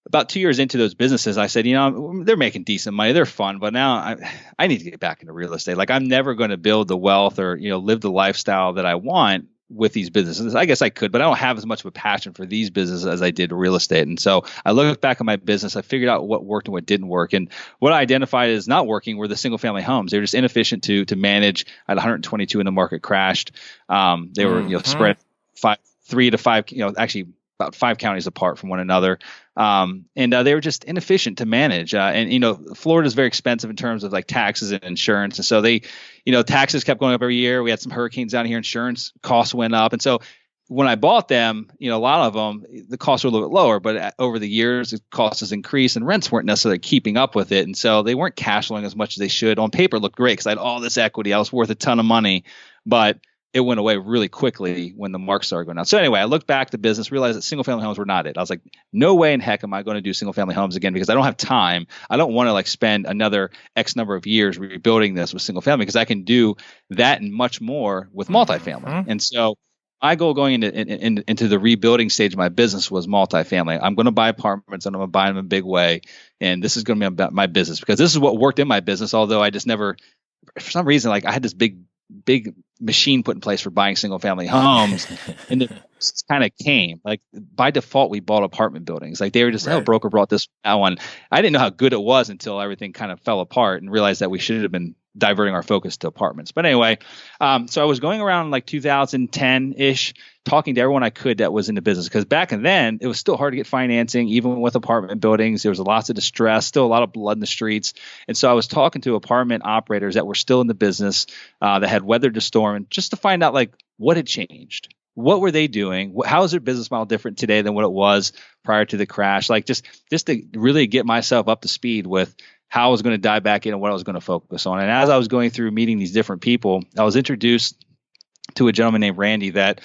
[SPEAKER 3] about 2 years into those businesses, I said, they're making decent money. They're fun, but now I need to get back into real estate. Like, I'm never going to build the wealth or, live the lifestyle that I want with these businesses. I guess I could, but I don't have as much of a passion for these businesses as I did real estate. And so I looked back at my business. I figured out what worked and what didn't work. And what I identified as not working were the single family homes. They were just inefficient to manage. I had 122 when the market crashed. They were, spread 3 to 5, actually about 5 counties apart from one another. And they were just inefficient to manage. And Florida is very expensive in terms of like taxes and insurance. And so they, taxes kept going up every year. We had some hurricanes down here. Insurance costs went up. And so when I bought them, a lot of them, the costs were a little bit lower, but over the years, the cost has increased and rents weren't necessarily keeping up with it. And so they weren't cash flowing as much as they should. On paper, it looked great because I had all this equity. I was worth a ton of money, but it went away really quickly when the market started going down. So anyway, I looked back at the business, realized that single family homes were not it. I was like, no way in heck am I going to do single family homes again, because I don't have time. I don't want to like spend another X number of years rebuilding this with single family, because I can do that and much more with multifamily.
[SPEAKER 1] Mm-hmm.
[SPEAKER 3] And so my goal going into the rebuilding stage of my business was multifamily. I'm going to buy apartments and I'm going to buy them in a big way. And this is going to be about my business, because this is what worked in my business. Although I just never, for some reason, like I had this big machine put in place for buying single family homes, and it kind of came like by default. We bought apartment buildings. Like they were just,
[SPEAKER 1] Right.
[SPEAKER 3] oh, broker brought that one. I didn't know how good it was until everything kind of fell apart and realized that we should have been diverting our focus to apartments. But anyway, so I was going around like 2010 ish, talking to everyone I could that was in the business, because back then it was still hard to get financing, even with apartment buildings. There was lots of distress, still a lot of blood in the streets. And so I was talking to apartment operators that were still in the business, that had weathered the storm, and just to find out like what had changed. What were they doing? How is their business model different today than what it was prior to the crash? Like just to really get myself up to speed with how I was going to dive back in and what I was going to focus on. And as I was going through meeting these different people, I was introduced to a gentleman named Randy that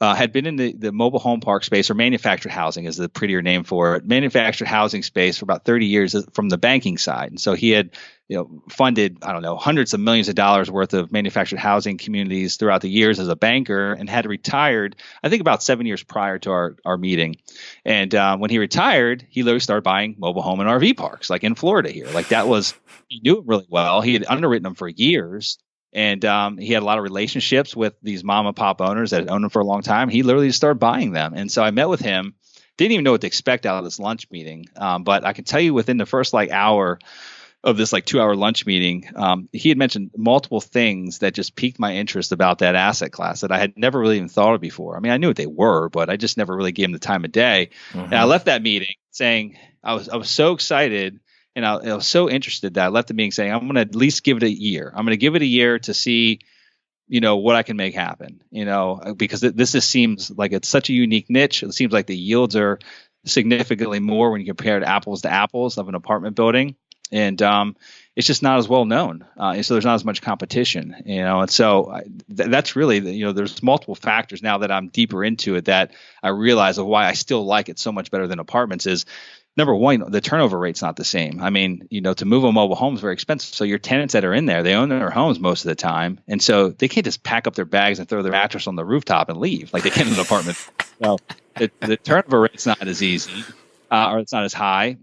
[SPEAKER 3] had been in the mobile home park space, or manufactured housing is the prettier name for it, manufactured housing space for about 30 years from the banking side. And so he had, funded, I don't know, hundreds of millions of dollars worth of manufactured housing communities throughout the years as a banker, and had retired, I think about 7 years prior to our meeting. And when he retired, he literally started buying mobile home and RV parks, like in Florida here. Like he knew it really well. He had underwritten them for years. And he had a lot of relationships with these mom and pop owners that had owned them for a long time. He literally just started buying them. And so I met with him, didn't even know what to expect out of this lunch meeting. But I can tell you within the first hour of this 2-hour lunch meeting, he had mentioned multiple things that just piqued my interest about that asset class that I had never really even thought of before. I mean, I knew what they were, but I just never really gave them the time of day. Mm-hmm. And I left that meeting saying I was so excited. And I was so interested that I left the meeting saying, I'm going to at least give it a year. I'm going to give it a year to see, what I can make happen, because this just seems like it's such a unique niche. It seems like the yields are significantly more when you compare it to apples of an apartment building. And it's just not as well known. So there's not as much competition, and so that's really, there's multiple factors now that I'm deeper into it that I realize of why I still like it so much better than apartments is, number one, the turnover rate's not the same. I mean, to move a mobile home is very expensive. So your tenants that are in there, they own their homes most of the time. And so they can't just pack up their bags and throw their mattress on the rooftop and leave like they can in an apartment. So the turnover rate's not as easy, or it's not as high.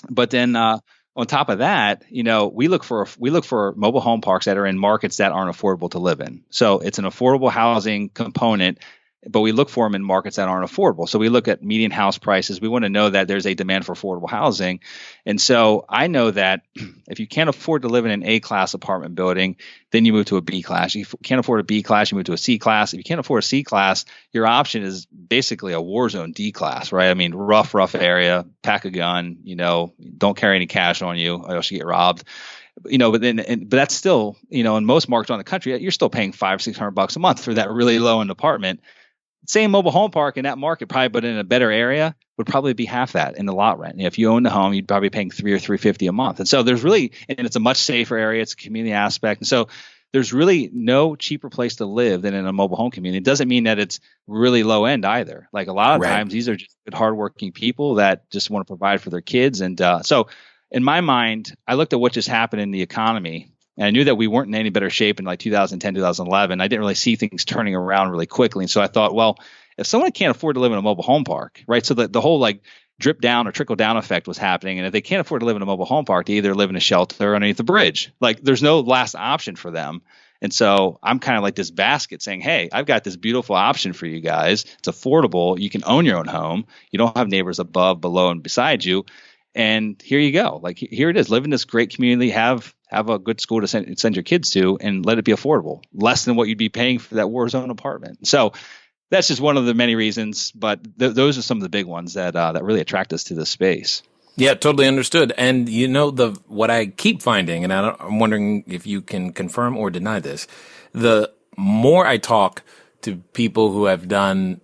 [SPEAKER 3] But then on top of that, we look for mobile home parks that are in markets that aren't affordable to live in. So it's an affordable housing component, but we look for them in markets that aren't affordable. So we look at median house prices. We want to know that there's a demand for affordable housing. And so I know that if you can't afford to live in an A-class apartment building, then you move to a B-class. If you can't afford a B-class, you move to a C-class. If you can't afford a C-class, your option is basically a war zone D-class, right? I mean, rough area, pack a gun, don't carry any cash on you, or else you get robbed. But that's still, in most markets around the country, you're still paying $500-600 a month for that really low end apartment. Same mobile home park in that market, probably, but in a better area, would probably be half that in the lot rent. If you own the home, you'd probably be paying $300 or $350 a month. And so and it's a much safer area. It's a community aspect. And so there's really no cheaper place to live than in a mobile home community. It doesn't mean that it's really low end either. Like a lot of times, these are just good, hardworking people that just want to provide for their kids. And so in my mind, I looked at what just happened in the economy. And I knew that we weren't in any better shape in 2010, 2011. I didn't really see things turning around really quickly. And so I thought, well, if someone can't afford to live in a mobile home park, right? So the whole drip down or trickle down effect was happening. And if they can't afford to live in a mobile home park, they either live in a shelter or underneath the bridge. There's no last option for them. And so I'm kind of like this basket saying, hey, I've got this beautiful option for you guys. It's affordable. You can own your own home. You don't have neighbors above, below, and beside you. And here you go. Here it is. Live in this great community. Have a good school to send your kids to, and let it be affordable, less than what you'd be paying for that war zone apartment. So that's just one of the many reasons, but those are some of the big ones that really attract us to this space.
[SPEAKER 1] Yeah, totally understood. And what I keep finding, and I'm wondering if you can confirm or deny this, the more I talk to people who have done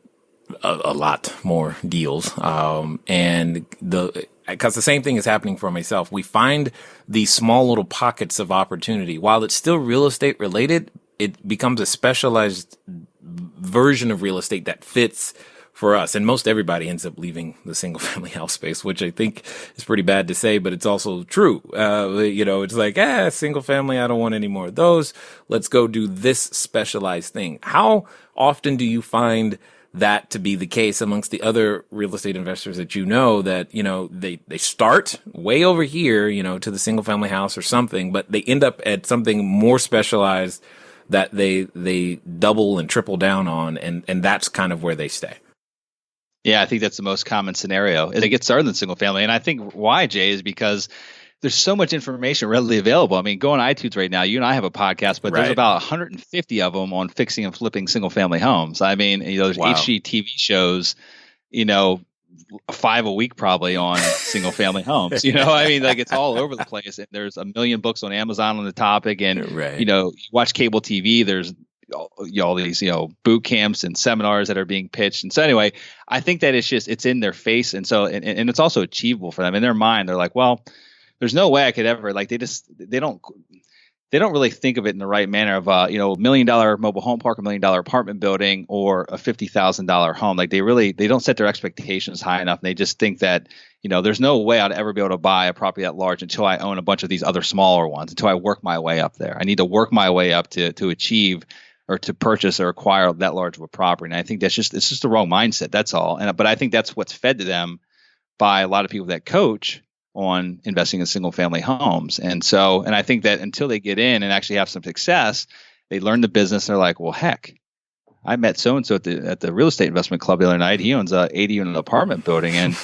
[SPEAKER 1] a lot more deals, because the same thing is happening for myself. We find these small little pockets of opportunity. While it's still real estate related, it becomes a specialized version of real estate that fits for us. And most everybody ends up leaving the single family house space, which I think is pretty bad to say, but it's also true. It's like, single family, I don't want any more of those. Let's go do this specialized thing. How often do you find that to be the case amongst the other real estate investors that that, they start way over here, to the single family house or something, but they end up at something more specialized that they double and triple down on, and that's kind of where they stay?
[SPEAKER 3] Yeah, I think that's the most common scenario. They get started in single family. And I think why, Jay, is because there's so much information readily available. I mean, go on iTunes right now. You and I have a podcast, but there's about 150 of them on fixing and flipping single family homes. I mean, there's HGTV shows, 5 a week probably on single family homes. I mean, like it's all over the place. And there's a million books on Amazon on the topic. And, you watch cable TV, there's all these, boot camps and seminars that are being pitched. And so anyway, I think that it's in their face. And so, and it's also achievable for them in their mind. They're like, well, there's no way I could ever, like, they don't really think of it in the right manner of, $1 million mobile home park, $1 million apartment building, or a $50,000 home. Like they don't set their expectations high enough. And they just think that, there's no way I'd ever be able to buy a property that large until I own a bunch of these other smaller ones, until I work my way up there. I need to work my way up to achieve or to purchase or acquire that large of a property. And I think it's just the wrong mindset. That's all. But I think that's what's fed to them by a lot of people that coach on investing in single family homes. And I think that until they get in and actually have some success, they learn the business. And they're like, well, heck, I met so-and-so at the real estate investment club the other night. He owns a 80-unit apartment building. And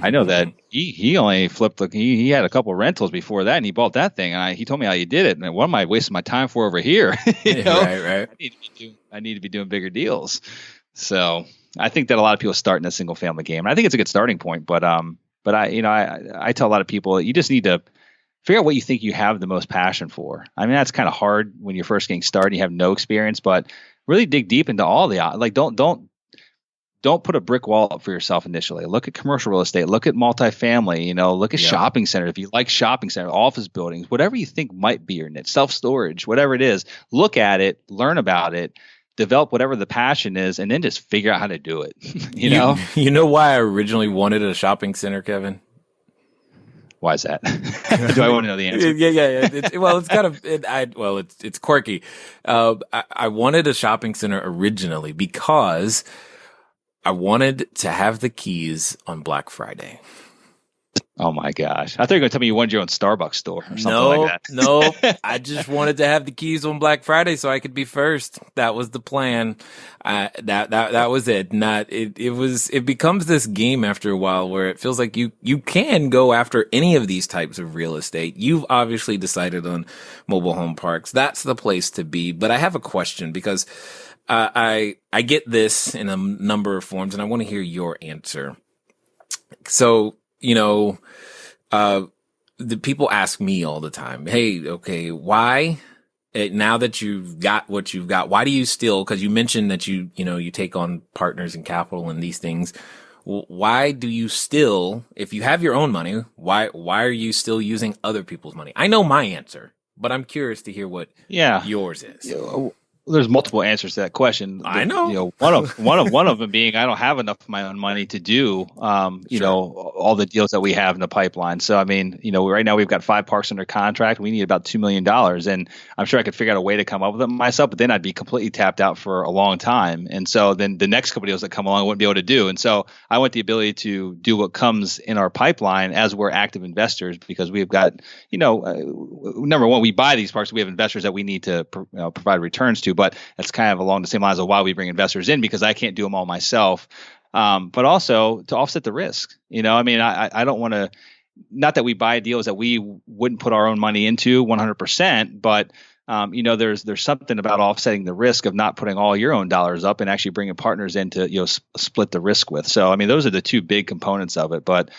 [SPEAKER 3] I know that he only flipped, he had a couple of rentals before that, and he bought that thing. And he told me how he did it. And what am I wasting my time for over here? Right. I need to be doing bigger deals. So I think that a lot of people start in a single family game. And I think it's a good starting point. But I tell a lot of people, you just need to figure out what you think you have the most passion for. I mean, that's kind of hard when you're first getting started, you have no experience, but really dig deep into all the, like, don't put a brick wall up for yourself initially. Look at commercial real estate, look at multifamily, look at shopping centers. If you like shopping centers, office buildings, whatever you think might be your niche, self-storage, whatever it is, look at it, learn about it, develop whatever the passion is, and then just figure out how to do it.
[SPEAKER 1] You know why I originally wanted a shopping center, Kevin?
[SPEAKER 3] Why is that? Do I want to know the answer?
[SPEAKER 1] Yeah. It's quirky. I wanted a shopping center originally because I wanted to have the keys on Black Friday.
[SPEAKER 3] Oh my gosh. I thought you were going to tell me you wanted your own Starbucks store or something like that.
[SPEAKER 1] No, I just wanted to have the keys on Black Friday so I could be first. That was the plan. That was it. It becomes this game after a while where it feels like you can go after any of these types of real estate. You've obviously decided on mobile home parks. That's the place to be. But I have a question because I get this in a number of forms and I want to hear your answer. So, the people ask me all the time, hey, okay, why, now that you've got what you've got, why do you still, cause you mentioned that you take on partners and capital and these things. Why do you still, if you have your own money, why are you still using other people's money? I know my answer, but I'm curious to hear what yours is.
[SPEAKER 3] There's multiple answers to that question.
[SPEAKER 1] I know.
[SPEAKER 3] One of them being I don't have enough of my own money to do, all the deals that we have in the pipeline. So I mean, right now we've got 5 parks under contract. We need about $2 million, and I'm sure I could figure out a way to come up with them myself. But then I'd be completely tapped out for a long time, and so then the next couple deals that come along I wouldn't be able to do. And so I want the ability to do what comes in our pipeline as we're active investors because we've got, number one, we buy these parks. We have investors that we need to provide returns to. But that's kind of along the same lines of why we bring investors in because I can't do them all myself. But also to offset the risk. I don't want to, not that we buy deals that we wouldn't put our own money into 100%, but there's something about offsetting the risk of not putting all your own dollars up and actually bringing partners in to split the risk with. So I mean, those are the two big components of it. But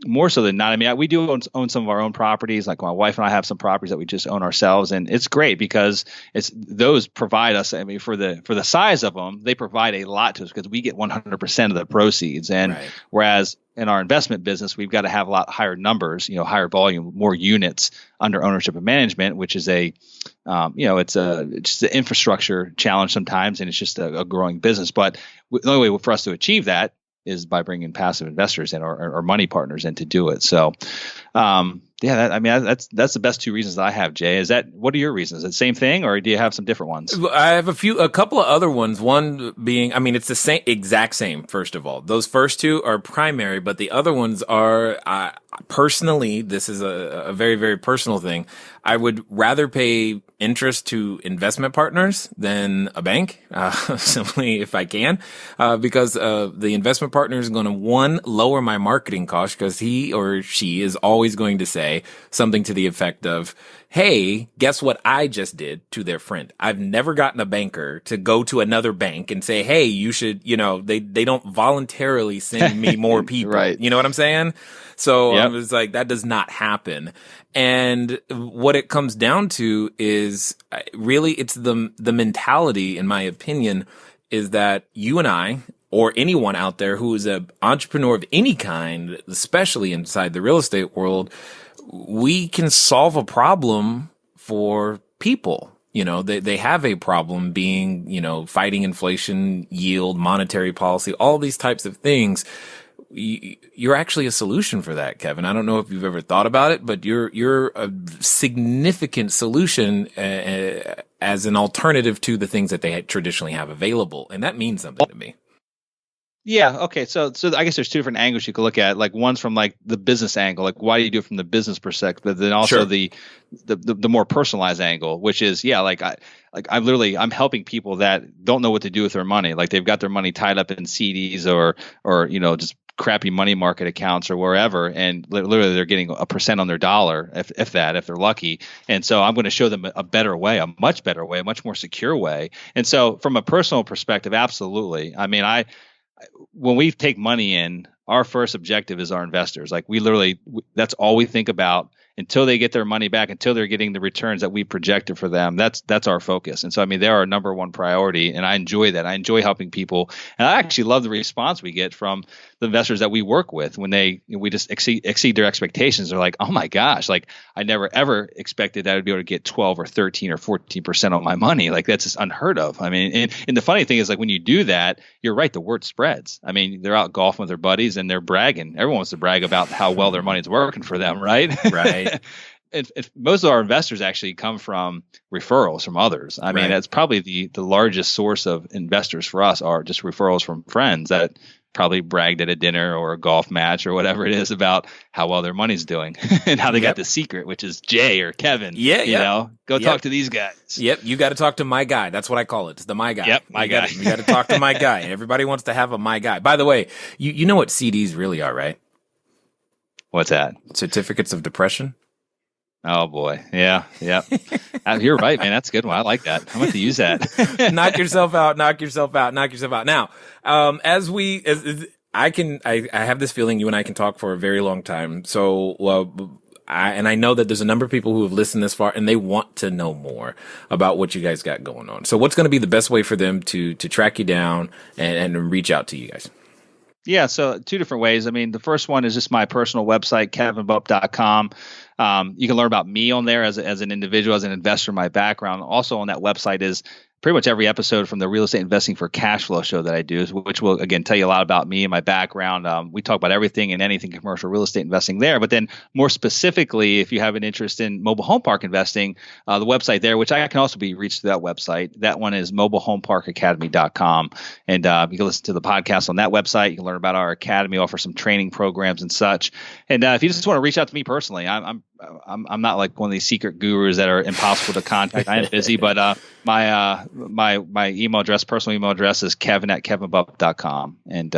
[SPEAKER 3] more so than not, I mean, we do own some of our own properties. Like my wife and I have some properties that we just own ourselves, and it's great because those provide us. I mean, for the size of them, they provide a lot to us because we get 100% of the proceeds. And
[SPEAKER 1] Right.
[SPEAKER 3] whereas in our investment business, we've got to have a lot higher numbers, higher volume, more units under ownership and management, which is it's just an infrastructure challenge sometimes, and it's just a growing business. But the only way for us to achieve that is by bringing passive investors in or money partners in to do it. So, that's the best two reasons that I have, Jay. What are your reasons? Is it the same thing, or do you have some different ones?
[SPEAKER 1] I have a couple of other ones. One being, I mean, it's the exact same. First of all, those first two are primary, but the other ones are, personally, this is a very, very personal thing. I would rather pay interest to investment partners than a bank, simply if I can, because the investment partner is going to, one, lower my marketing cost because he or she is always going to say something to the effect of, hey, guess what I just did, to their friend. I've never gotten a banker to go to another bank and say, hey, you should, they don't voluntarily send me more people.
[SPEAKER 3] Right.
[SPEAKER 1] You know what I'm saying? So
[SPEAKER 3] Yep.
[SPEAKER 1] I was like, that does not happen. And what it comes down to is really it's the mentality, in my opinion, is that you and I, or anyone out there who is an entrepreneur of any kind, especially inside the real estate world, we can solve a problem for people. They have a problem being, fighting inflation, yield, monetary policy, all these types of things. You're actually a solution for that, Kevin. I don't know if you've ever thought about it, but you're a significant solution as an alternative to the things that they traditionally have available. And that means something to me.
[SPEAKER 3] Yeah. Okay. So I guess there's two different angles you could look at. Like one's from like the business angle, like why do you do it from the business perspective? But then also
[SPEAKER 1] Sure.
[SPEAKER 3] the more personalized angle, which is I'm helping people that don't know what to do with their money. Like they've got their money tied up in CDs or just crappy money market accounts or wherever, and literally they're getting 1% on their dollar, if they're lucky. And so I'm going to show them a better way, a much better way, a much more secure way. And so from a personal perspective, absolutely. I mean, when we take money in, our first objective is our investors. Like that's all we think about until they get their money back, until they're getting the returns that we projected for them. That's our focus. And so, I mean, they're our number one priority. And I enjoy that. I enjoy helping people. And I actually love the response we get from the investors that we work with when we just exceed their expectations. They're like, oh my gosh, like I never ever expected that I would be able to get 12 or 13 or 14% on my money. Like that's just unheard of. I mean, and the funny thing is, like when you do that, you're right, the word spreads. I mean, they're out golfing with their buddies and they're bragging. Everyone wants to brag about how well their money's working for them, right?
[SPEAKER 1] Right.
[SPEAKER 3] If most of our investors actually come from referrals from others. I mean, that's probably the largest source of investors for us are just referrals from friends that probably bragged at a dinner or a golf match or whatever it is about how well their money's doing and how they got the secret, which is Jay or Kevin. Go talk to these guys.
[SPEAKER 1] Yep. You got to talk to my guy. That's what I call it. It's the my guy.
[SPEAKER 3] Yep. My guy.
[SPEAKER 1] You got to talk to my guy. Everybody wants to have a my guy. By the way, you know what CDs really are, right?
[SPEAKER 3] What's that?
[SPEAKER 1] Certificates of depression.
[SPEAKER 3] Oh boy. Yeah. Yep. You're right, man. That's a good one. I like that. I'm going to use that.
[SPEAKER 1] Knock yourself out. Now, I have this feeling you and I can talk for a very long time. So, I know that there's a number of people who have listened this far and they want to know more about what you guys got going on. So what's going to be the best way for them to track you down and reach out to you guys?
[SPEAKER 3] Yeah, so two different ways. I mean, the first one is just my personal website, kevinbupp.com. You can learn about me on there as an individual, as an investor, my background. Also on that website is pretty much every episode from the Real Estate Investing for Cashflow show that I do, which will, again, tell you a lot about me and my background. We talk about everything and anything commercial real estate investing there. But then more specifically, if you have an interest in mobile home park investing, the website there, which I can also be reached through that website, that one is mobilehomeparkacademy.com. And you can listen to the podcast on that website. You can learn about our academy, offer some training programs and such. And if you just want to reach out to me personally, I'm not like one of these secret gurus that are impossible to contact. I am busy, but my email address, personal email address is kevin@kevinbupp.com. And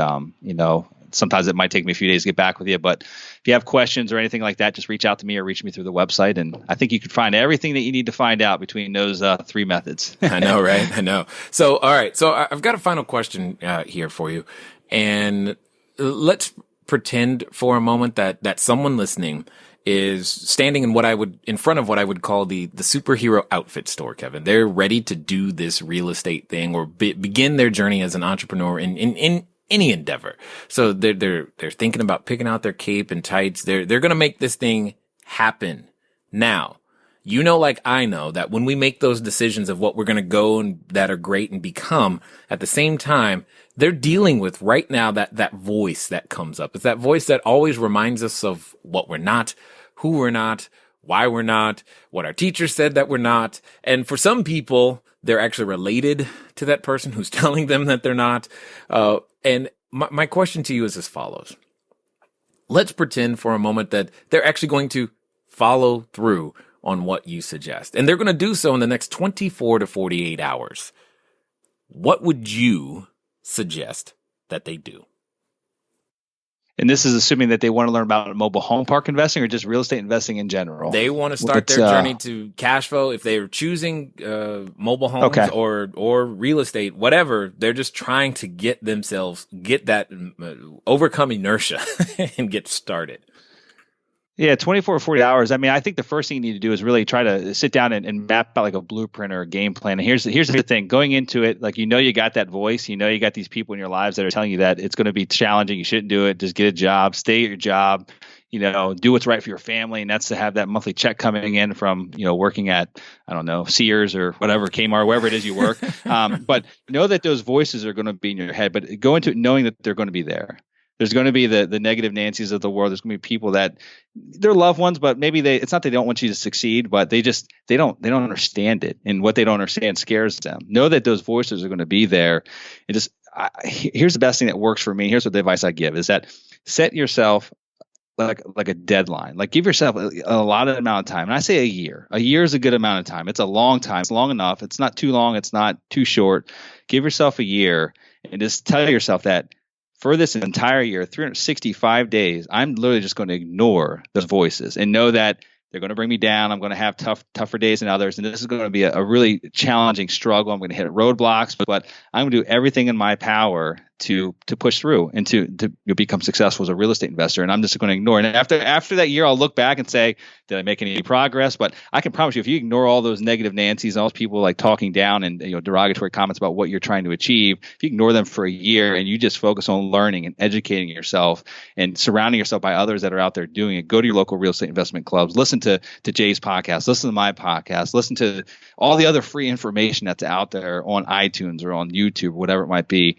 [SPEAKER 3] sometimes it might take me a few days to get back with you, but if you have questions or anything like that, just reach out to me or reach me through the website. And I think you could find everything that you need to find out between those three methods.
[SPEAKER 1] I know, right? I know. So, all right. So I've got a final question here for you, and let's pretend for a moment that someone listening is standing in front of what I would call the superhero outfit store, Kevin. They're ready to do this real estate thing or begin their journey as an entrepreneur in any endeavor. So they're thinking about picking out their cape and tights. They're going to make this thing happen. Now, like I know that when we make those decisions of what we're going to go and that are great and become, at the same time, they're dealing with right now that voice that comes up. It's that voice that always reminds us of what we're not, who we're not, why we're not, what our teacher said that we're not. And for some people, they're actually related to that person who's telling them that they're not. And my question to you is as follows. Let's pretend for a moment that they're actually going to follow through on what you suggest. And they're going to do so in the next 24 to 48 hours. What would you suggest that they do?
[SPEAKER 3] And this is assuming that they want to learn about mobile home park investing or just real estate investing in general.
[SPEAKER 1] They want to start their journey to cash flow. If they're choosing mobile homes or real estate, whatever, they're just trying to get that overcome inertia and get started.
[SPEAKER 3] Yeah, 24 or 40 hours. I mean, I think the first thing you need to do is really try to sit down and map out like a blueprint or a game plan. And here's the thing. Going into it, like, you got that voice, you got these people in your lives that are telling you that it's going to be challenging. You shouldn't do it. Just get a job, stay at your job, do what's right for your family. And that's to have that monthly check coming in from, working at, I don't know, Sears or whatever, Kmart, wherever it is you work. But know that those voices are going to be in your head, but go into it knowing that they're going to be there. There's going to be the negative Nancys of the world. There's going to be people that they're loved ones, but maybe it's not they don't want you to succeed, but they don't understand it. And what they don't understand scares them. Know that those voices are going to be there. And here's the best thing that works for me. Here's what the advice I give is that set yourself like a deadline. Like, give yourself a lot of amount of time. And I say a year. A year is a good amount of time. It's a long time. It's long enough. It's not too long. It's not too short. Give yourself a year and just tell yourself that for this entire year, 365 days, I'm literally just going to ignore those voices and know that they're going to bring me down. I'm going to have tougher days than others. And this is going to be a really challenging struggle. I'm going to hit roadblocks, but I'm going to do everything in my power to push through and to become successful as a real estate investor. And I'm just going to ignore it. And after that year, I'll look back and say, did I make any progress? But I can promise you, if you ignore all those negative Nancys, all those people like talking down and derogatory comments about what you're trying to achieve, if you ignore them for a year and you just focus on learning and educating yourself and surrounding yourself by others that are out there doing it, go to your local real estate investment clubs, listen to Jay's podcast, listen to my podcast, listen to all the other free information that's out there on iTunes or on YouTube, whatever it might be.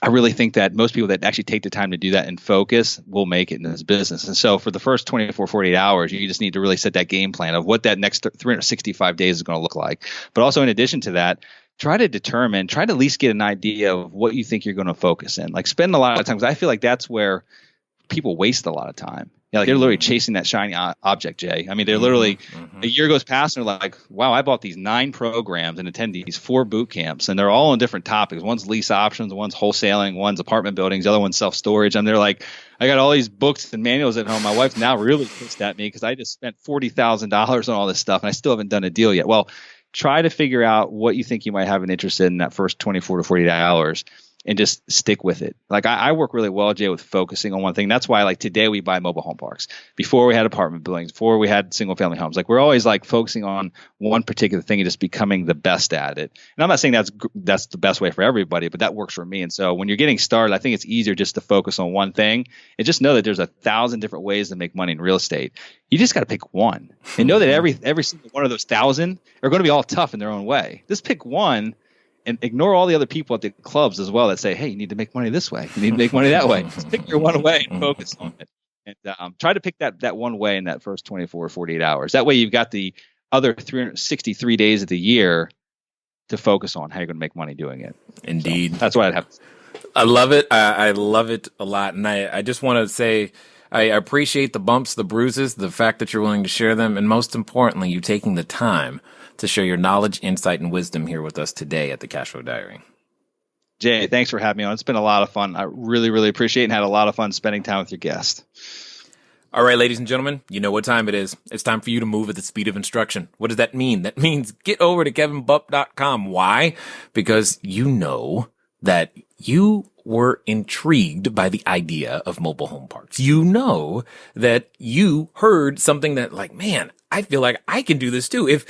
[SPEAKER 3] I really think that most people that actually take the time to do that and focus will make it in this business. And so for the first 24, 48 hours, you just need to really set that game plan of what that next 365 days is going to look like. But also in addition to that, try to at least get an idea of what you think you're going to focus in. Like, spend a lot of time, because I feel like that's where people waste a lot of time. They're literally chasing that shiny object, Jay. I mean, they're literally a year goes past and they're like, wow, I bought these 9 programs and attended these 4 boot camps, and they're all on different topics. One's lease options, one's wholesaling, one's apartment buildings, the other one's self-storage. And they're like, I got all these books and manuals at home. My wife's now really pissed at me because I just spent $40,000 on all this stuff and I still haven't done a deal yet. Well, try to figure out what you think you might have an interest in that first 24 to 48 hours. And just stick with it. Like, I work really well, Jay, with focusing on one thing. That's why, like, today we buy mobile home parks. Before we had apartment buildings, before we had single family homes. Like, we're always like focusing on one particular thing and just becoming the best at it. And I'm not saying that's the best way for everybody, but that works for me. And so when you're getting started, I think it's easier just to focus on one thing and just know that there's 1,000 different ways to make money in real estate. You just got to pick one and know that every single one of those 1,000 are going to be all tough in their own way. Just pick one. And ignore all the other people at the clubs as well that say, hey, you need to make money this way. You need to make money that way. Just pick your one way and focus on it. And try to pick that one way in that first 24 or 48 hours. That way you've got the other 363 days of the year to focus on how you're going to make money doing it.
[SPEAKER 1] Indeed.
[SPEAKER 3] So that's what I'd have to say.
[SPEAKER 1] I love it. I love it a lot. And I just want to say I appreciate the bumps, the bruises, the fact that you're willing to share them, and most importantly, you taking the time to share your knowledge, insight, and wisdom here with us today at the Cashflow Diary.
[SPEAKER 3] Jay, thanks for having me on. It's been a lot of fun. I really, really appreciate it and had a lot of fun spending time with your guest.
[SPEAKER 1] All right, ladies and gentlemen, you know what time it is. It's time for you to move at the speed of instruction. What does that mean? That means get over to kevinbupp.com. Why? Because you know that you were intrigued by the idea of mobile home parks. You know that you heard something that like, man, I feel like I can do this too. If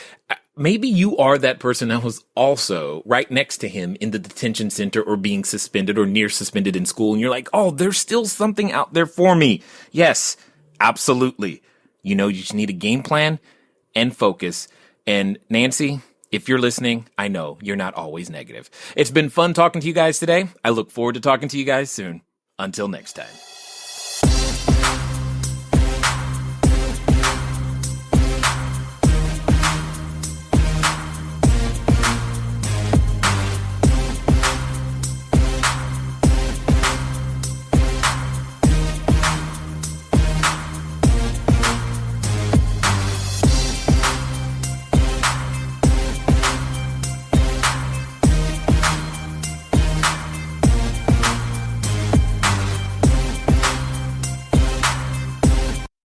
[SPEAKER 1] maybe you are that person that was also right next to him in the detention center or being suspended or near suspended in school. And you're like, oh, there's still something out there for me. Yes, absolutely. You know, you just need a game plan and focus. And Nancy, if you're listening, I know you're not always negative. It's been fun talking to you guys today. I look forward to talking to you guys soon. Until next time.